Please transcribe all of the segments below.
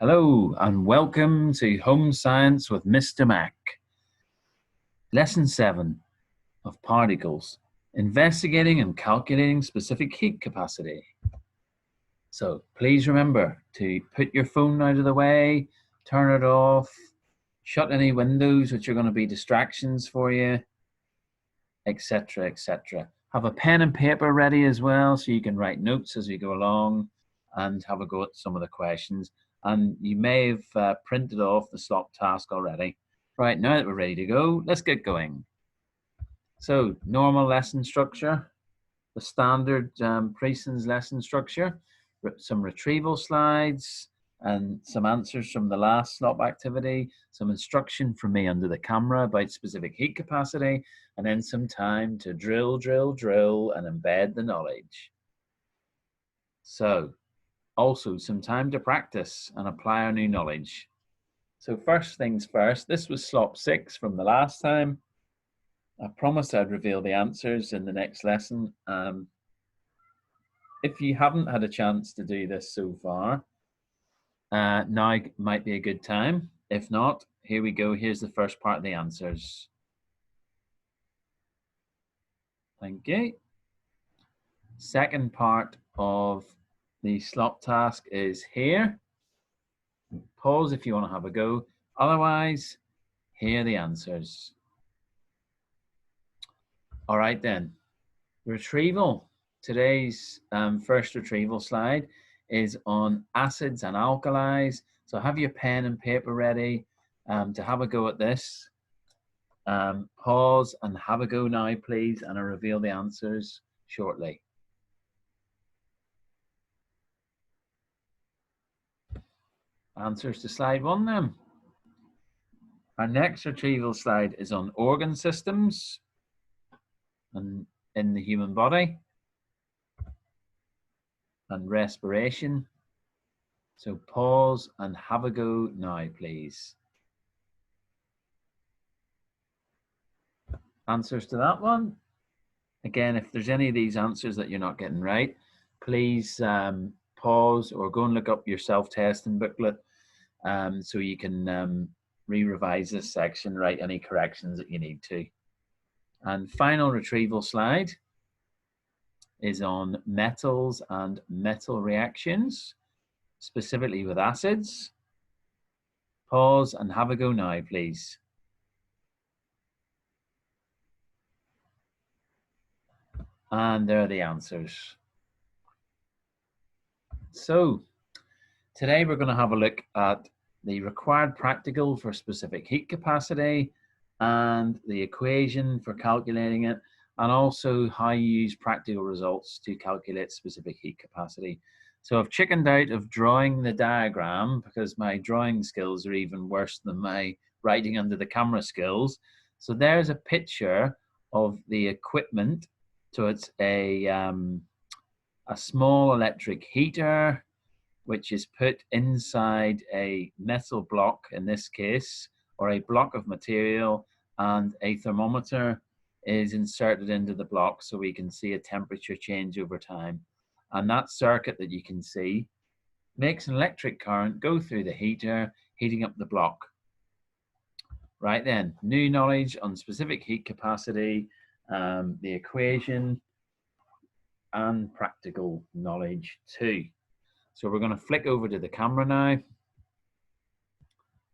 Hello and welcome to Home Science with Mr. Mac. Lesson 7 of particles, investigating and calculating specific heat capacity. So please remember to put your phone out of the way, turn it off, shut any windows which are going to be distractions for you, etc., etc. Have a pen and paper ready as well so you can write notes as we go along and have a go at some of the questions. And you may have printed off the slop task already. Right, now that we're ready to go, let's get going. So, normal lesson structure, the standard Preson's lesson structure, some retrieval slides, and some answers from the last slop activity, some instruction from me under the camera about specific heat capacity, and then some time to drill, and embed the knowledge. So, also some time to practice and apply our new knowledge. So first things first, this was slop 6 from the last time. I promised I'd reveal the answers in the next lesson. If you haven't had a chance to do this so far, now might be a good time. If not, here we go. Here's the first part of the answers. Thank you. Second part of the slop task is here. Pause if you want to have a go. Otherwise, here are the answers. All right then. Retrieval. Today's first retrieval slide is on acids and alkalis. So have your pen and paper ready to have a go at this. Pause and have a go now, please, and I'll reveal the answers shortly. Answers to slide 1 then. Our next retrieval slide is on organ systems and in the human body and respiration. So pause and have a go now, please. Answers to that one. Again, if there's any of these answers that you're not getting right, please pause or go and look up your self-testing booklet so you can re-revise this section, write any corrections that you need to. And final retrieval slide is on metals and metal reactions, specifically with acids. Pause and have a go now, please. And there are the answers. So today we're going to have a look at the required practical for specific heat capacity and the equation for calculating it, and also how you use practical results to calculate specific heat capacity. So I've chickened out of drawing the diagram because my drawing skills are even worse than my writing under the camera skills. So there's a picture of the equipment. So it's a small electric heater, which is put inside a metal block in this case, or a block of material, and a thermometer is inserted into the block so we can see a temperature change over time. And that circuit that you can see makes an electric current go through the heater, heating up the block. Right then, new knowledge on specific heat capacity, the equation, and practical knowledge too. So we're going to flick over to the camera now,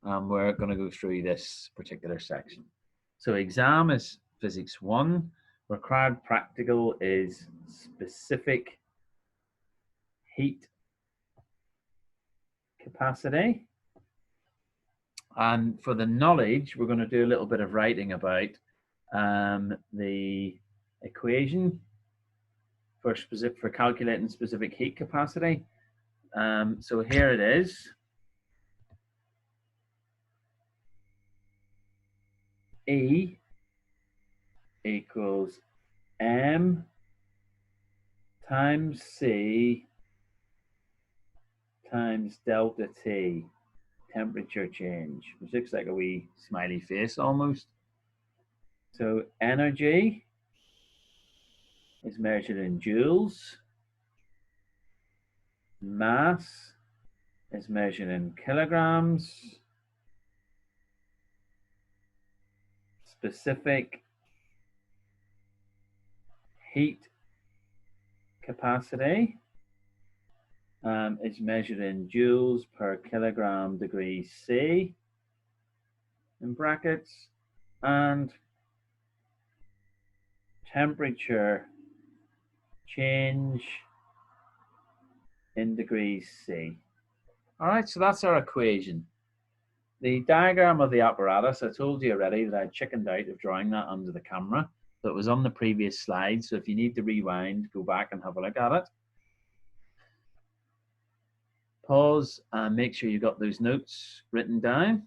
and we're going to go through this particular section. So exam is physics 1. Required practical is specific heat capacity. And for the knowledge, we're going to do a little bit of writing about the equation for calculating specific heat capacity. So here it is. E equals M times C times delta T, temperature change, which looks like a wee smiley face almost. So energy is measured in joules. Mass is measured in kilograms. Specific heat capacity is measured in joules per kilogram degree C in brackets, and temperature change in degrees C. All right, so that's our equation. The diagram of the apparatus, I told you already that I chickened out of drawing that under the camera. So it was on the previous slide. So if you need to rewind, go back and have a look at it. Pause and make sure you've got those notes written down.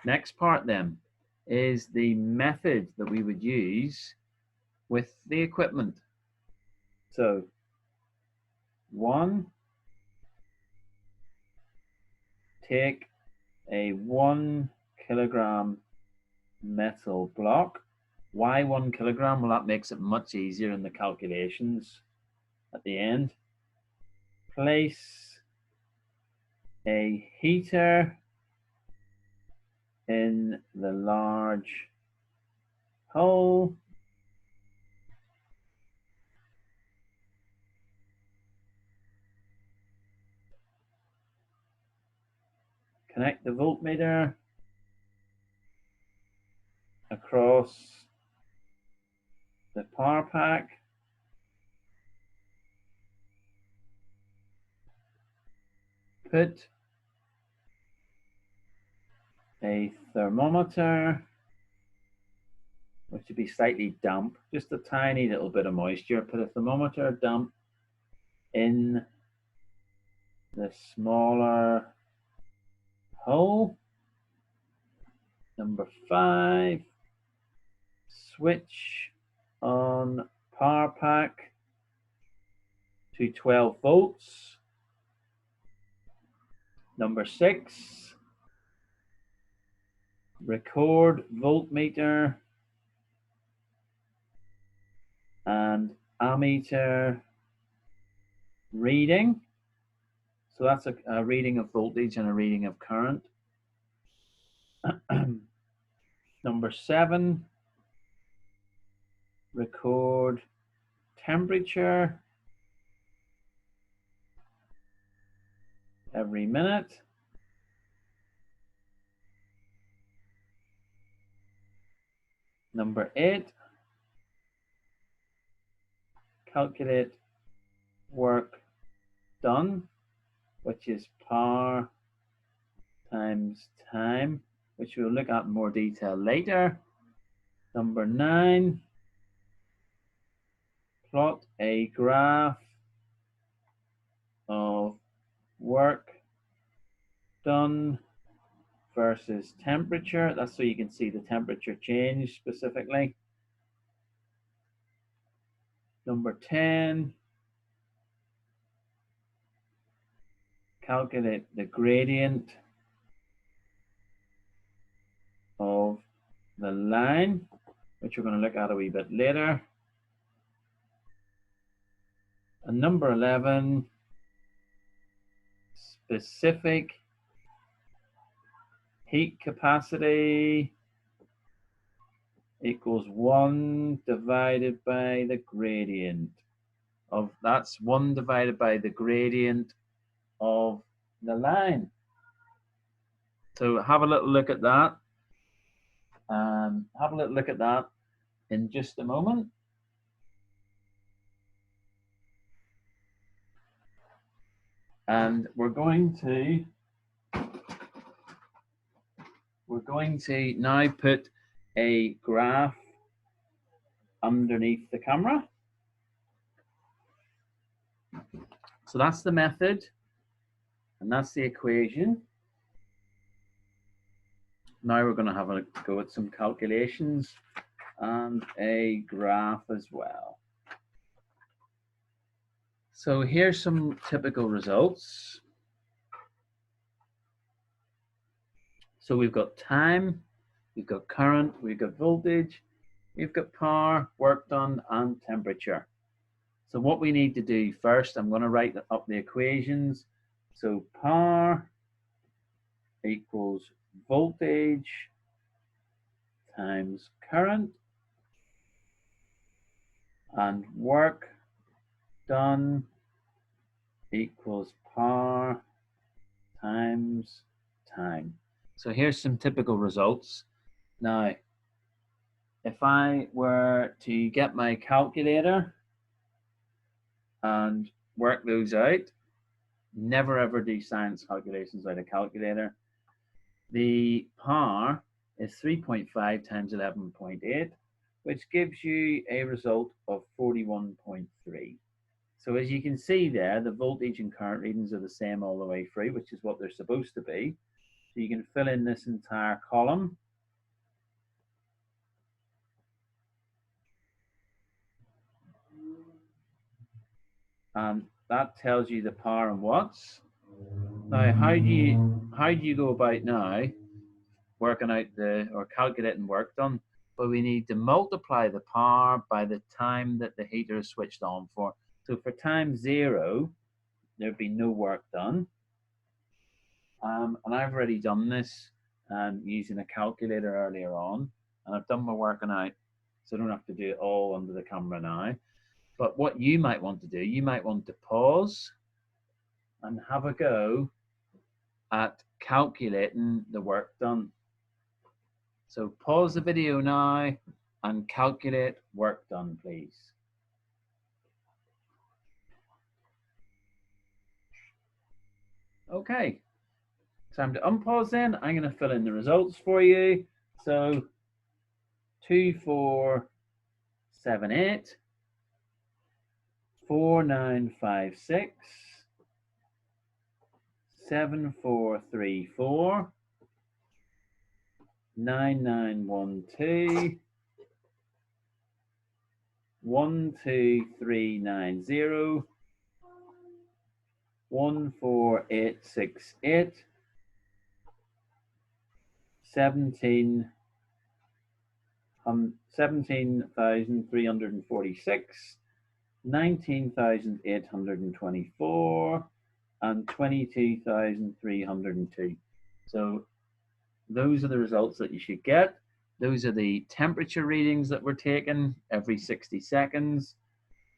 Next part then is the method that we would use with the equipment. So 1, take a 1 kilogram metal block. Why 1 kilogram? Well, that makes it much easier in the calculations at the end. Place a heater in the large hole. Connect the voltmeter across the power pack. Put a thermometer, which would be slightly damp, just a tiny little bit of moisture. Put a thermometer damp in the smaller hole. Number 5, switch on power pack to 12 volts. Number 6, record voltmeter and ammeter reading. So that's a reading of voltage and a reading of current. Number 7, record temperature every minute. Number 8, calculate work done, which is power times time, which we'll look at in more detail later. Number 9, plot a graph of work done versus temperature. That's so you can see the temperature change specifically. Number 10, calculate the gradient of the line, which we're going to look at a wee bit later. And number 11, specific heat capacity equals 1 divided by the gradient of, that's 1 divided by the gradient of the line. So have a little look at that. Have a little look at that in just a moment. And we're going to now put a graph underneath the camera. So that's the method, and that's the equation. Now we're going to have a go at some calculations and a graph as well. So here's some typical results. So we've got time, we've got current, we've got voltage, we've got power, work done, and temperature. So what we need to do first, I'm going to write up the equations. So power equals voltage times current, and work done equals power times time. So here's some typical results. Now, if I were to get my calculator and work those out, never ever do science calculations without a calculator. The power is 3.5 times 11.8, which gives you a result of 41.3. So as you can see there, the voltage and current readings are the same all the way through, which is what they're supposed to be. So you can fill in this entire column. And that tells you the power in watts. Now, how do you go about now working out or calculating work done? But we need to multiply the power by the time that the heater is switched on for. So for time 0, there'd be no work done. And I've already done this using a calculator earlier on, and I've done my working out, so I don't have to do it all under the camera now. But what you might want to do, you might want to pause and have a go at calculating the work done. So pause the video now and calculate work done, please. Okay, time to unpause then. I'm going to fill in the results for you. So 2478, 4956, 7434, 9912, 12390, 14868, 17,346, 19,824, and 22,302. So those are the results that you should get. Those are the temperature readings that were taken every 60 seconds.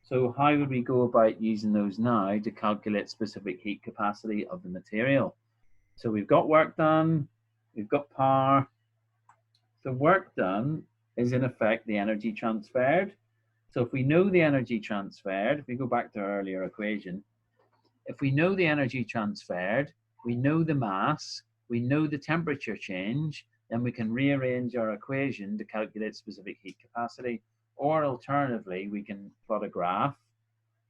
So how would we go about using those now to calculate specific heat capacity of the material? So we've got work done, we've got power. The work done is in effect the energy transferred. So if we know the energy transferred, if we go back to our earlier equation, if we know the energy transferred, we know the mass, we know the temperature change, then we can rearrange our equation to calculate specific heat capacity. Or alternatively, we can plot a graph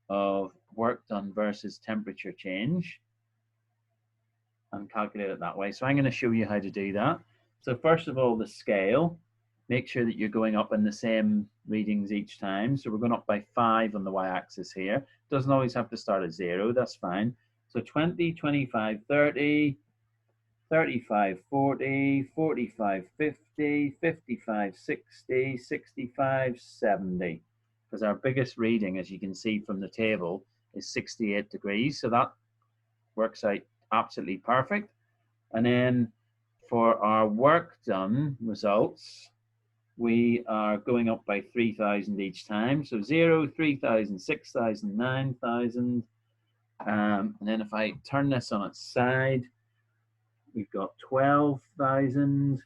of work done versus temperature change and calculate it that way. So I'm going to show you how to do that. So first of all, the scale. Make sure that you're going up in the same readings each time. So we're going up by 5 on the y-axis here. Doesn't always have to start at 0, that's fine. So 20, 25, 30, 35, 40, 45, 50, 55, 60, 65, 70. Because our biggest reading, as you can see from the table, is 68 degrees. So that works out absolutely perfect. And then for our work done results, we are going up by 3,000 each time. So 0, 3,000, 6,000, 9,000. And then if I turn this on its side, we've got 12,000,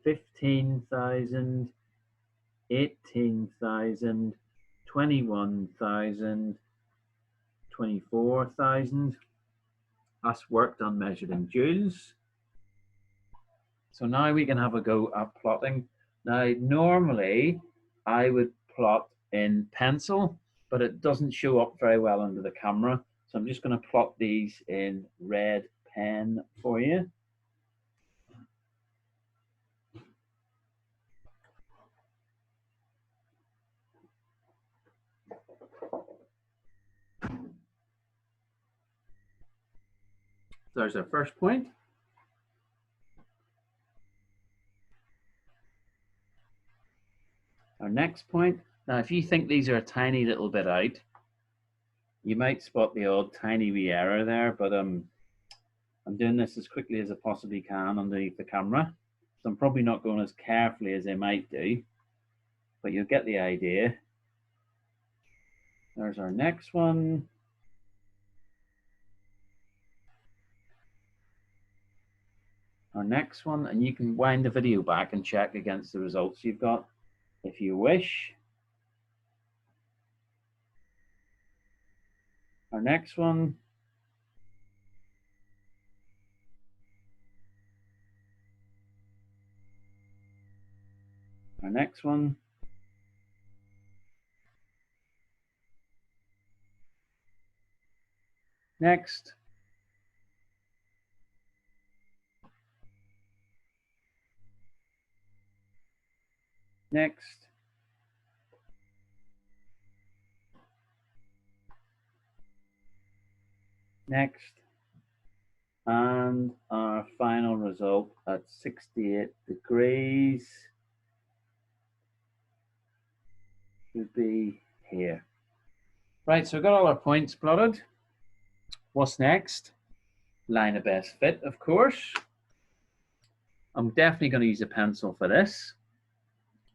15,000, 18,000, 21,000, 24,000. That's work done measured in joules. So now we can have a go at plotting. Now, normally I would plot in pencil, but it doesn't show up very well under the camera. So I'm just going to plot these in red pen for you. There's our first point. Our next point. Now, if you think these are a tiny little bit out, you might spot the odd tiny wee error there, but I'm doing this as quickly as I possibly can underneath the camera. So I'm probably not going as carefully as I might do, but you'll get the idea. There's our next one. Our next one, and you can wind the video back and check against the results you've got if you wish. Our next one. Our next one. Next. Next. Next. And our final result at 68 degrees should be here. Right, so we've got all our points plotted. What's next? Line of best fit, of course. I'm definitely going to use a pencil for this.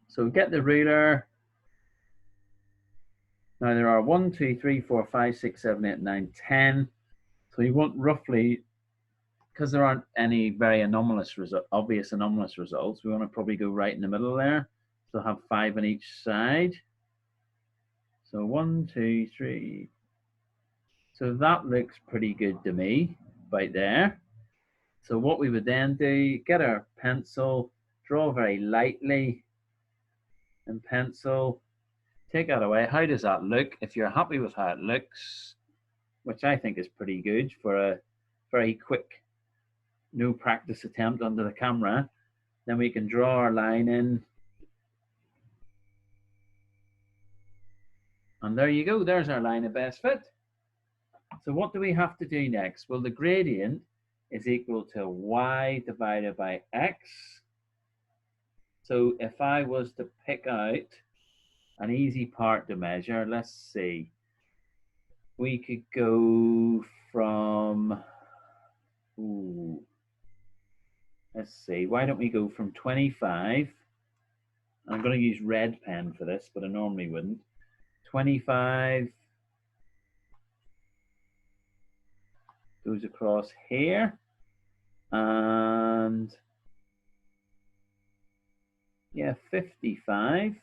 So get the ruler. Now there are 1, 2, 3, 4, 5, 6, 7, 8, 9, 10. So you want roughly, because there aren't any very obvious anomalous results, we want to probably go right in the middle there. So have 5 on each side. So 1, 2, 3. So that looks pretty good to me, right there. So what we would then do, get our pencil, draw very lightly, and pencil, take that away. How does that look? If you're happy with how it looks, which I think is pretty good for a very quick, no practice attempt under the camera, then we can draw our line in. And there you go, there's our line of best fit. So what do we have to do next? Well, the gradient is equal to y divided by x. So if I was to pick out an easy part to measure, let's see. We could go from, let's see, why don't we go from 25? I'm going to use red pen for this, but I normally wouldn't. 25 goes across here, and yeah, 55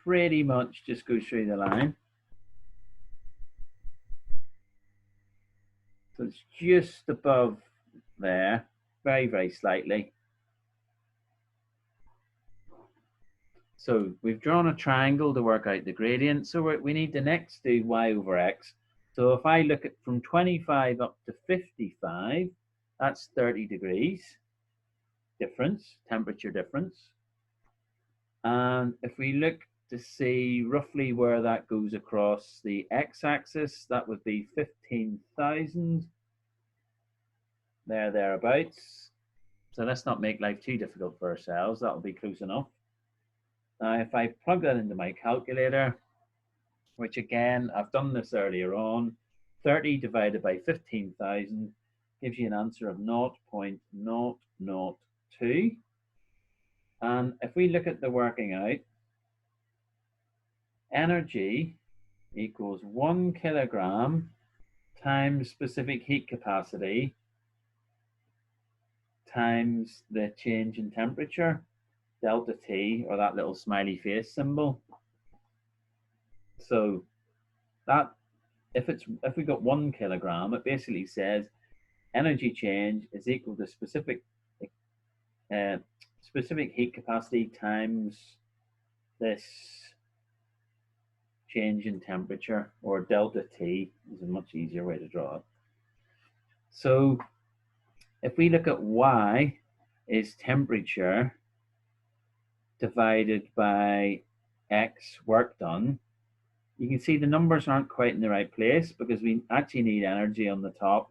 pretty much just goes through the line. So it's just above there, very, very slightly. So we've drawn a triangle to work out the gradient. So we need to next do y over x. So if I look at from 25 up to 55, that's 30 degrees difference, temperature difference. And if we look to see roughly where that goes across the x-axis, that would be 15,000, thereabouts. So let's not make life too difficult for ourselves. That'll be close enough. Now, if I plug that into my calculator, which again, I've done this earlier on, 30 divided by 15,000 gives you an answer of 0.002. And if we look at the working out, energy equals 1 kilogram times specific heat capacity times the change in temperature, delta T, or that little smiley face symbol. So that, if we got 1 kilogram, it basically says energy change is equal to specific heat capacity times this change in temperature, or delta T is a much easier way to draw it. So if we look at Y is temperature divided by X work done, you can see the numbers aren't quite in the right place because we actually need energy on the top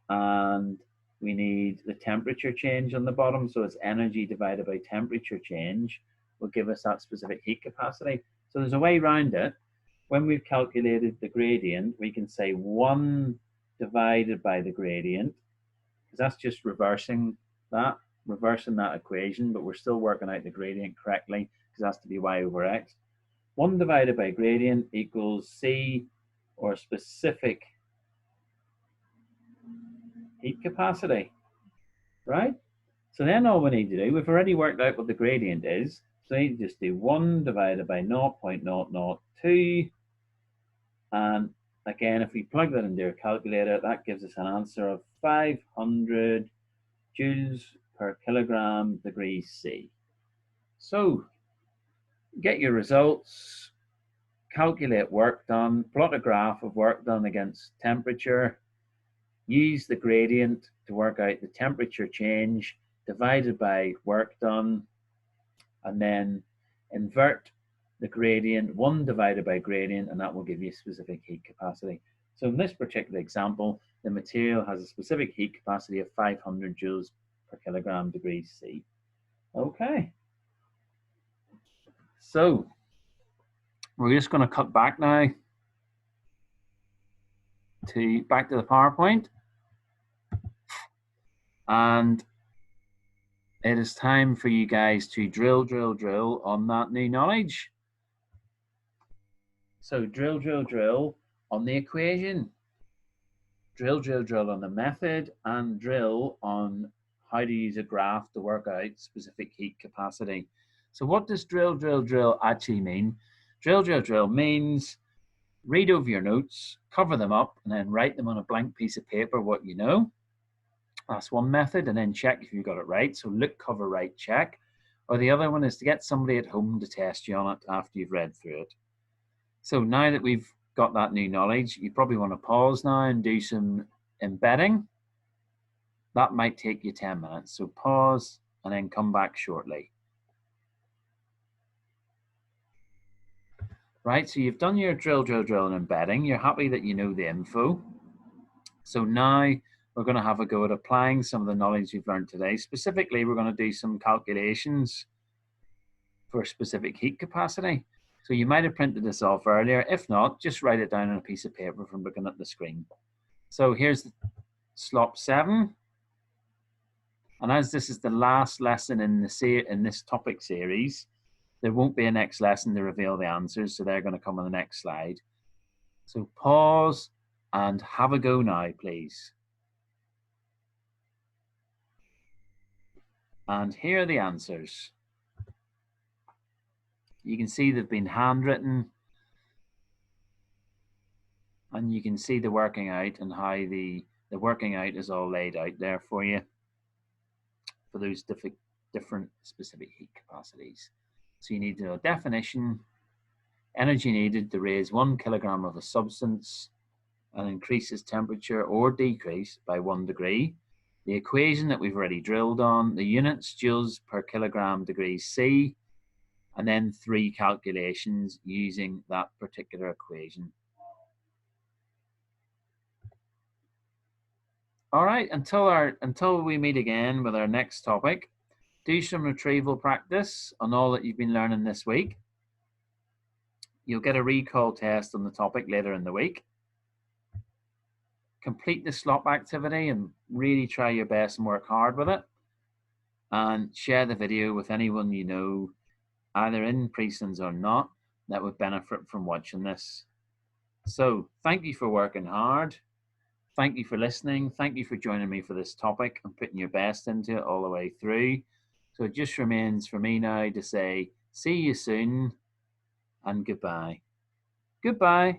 and we need the temperature change on the bottom. So it's energy divided by temperature change. will give us that specific heat capacity. So there's a way around it. When we've calculated the gradient, we can say 1 divided by the gradient, because that's just reversing that equation, but we're still working out the gradient correctly, because it has to be y over x. 1 divided by gradient equals C, or specific heat capacity, right? So then all we need to do, we've already worked out what the gradient is, so we need to just do 1 divided by 0.002, and again, if we plug that into a calculator, that gives us an answer of 500 joules per kilogram degrees C. So get your results, calculate work done, plot a graph of work done against temperature, use the gradient to work out the temperature change divided by work done, and then invert the gradient, 1 divided by gradient, and that will give you a specific heat capacity. So in this particular example, the material has a specific heat capacity of 500 joules per kilogram degrees C. Okay. So we're just going to cut back now to the PowerPoint. And it is time for you guys to drill on that new knowledge. So drill on the equation, drill on the method, and drill on how to use a graph to work out specific heat capacity. So what does drill actually mean? Drill means read over your notes, cover them up, and then write them on a blank piece of paper what you know. That's one method, and then check if you got it right. So look, cover, write, check. Or the other one is to get somebody at home to test you on it after you've read through it. So now that we've got that new knowledge, you probably want to pause now and do some embedding. That might take you 10 minutes. So pause and then come back shortly. Right, so you've done your drill and embedding. You're happy that you know the info. So now we're going to have a go at applying some of the knowledge you've learned today. Specifically, we're going to do some calculations for specific heat capacity. So you might have printed this off earlier. If not, just write it down on a piece of paper from looking at the screen. So here's slop 7. And as this is the last lesson in this topic series, there won't be a next lesson to reveal the answers, so they're going to come on the next slide. So pause and have a go now, please. And here are the answers. You can see they've been handwritten, and you can see the working out and how the working out is all laid out there for you for those different specific heat capacities. So you need to know definition, energy needed to raise 1 kilogram of a substance and increase its temperature or decrease by 1 degree. The equation that we've already drilled on, the units, joules per kilogram degrees C, and then 3 calculations using that particular equation. All right, until we meet again with our next topic, do some retrieval practice on all that you've been learning this week. You'll get a recall test on the topic later in the week. Complete the slop activity and really try your best and work hard with it. And share the video with anyone you know, either in Priestlands or not, that would benefit from watching this. So thank you for working hard. Thank you for listening. Thank you for joining me for this topic and putting your best into it all the way through. So it just remains for me now to say, see you soon and goodbye. Goodbye.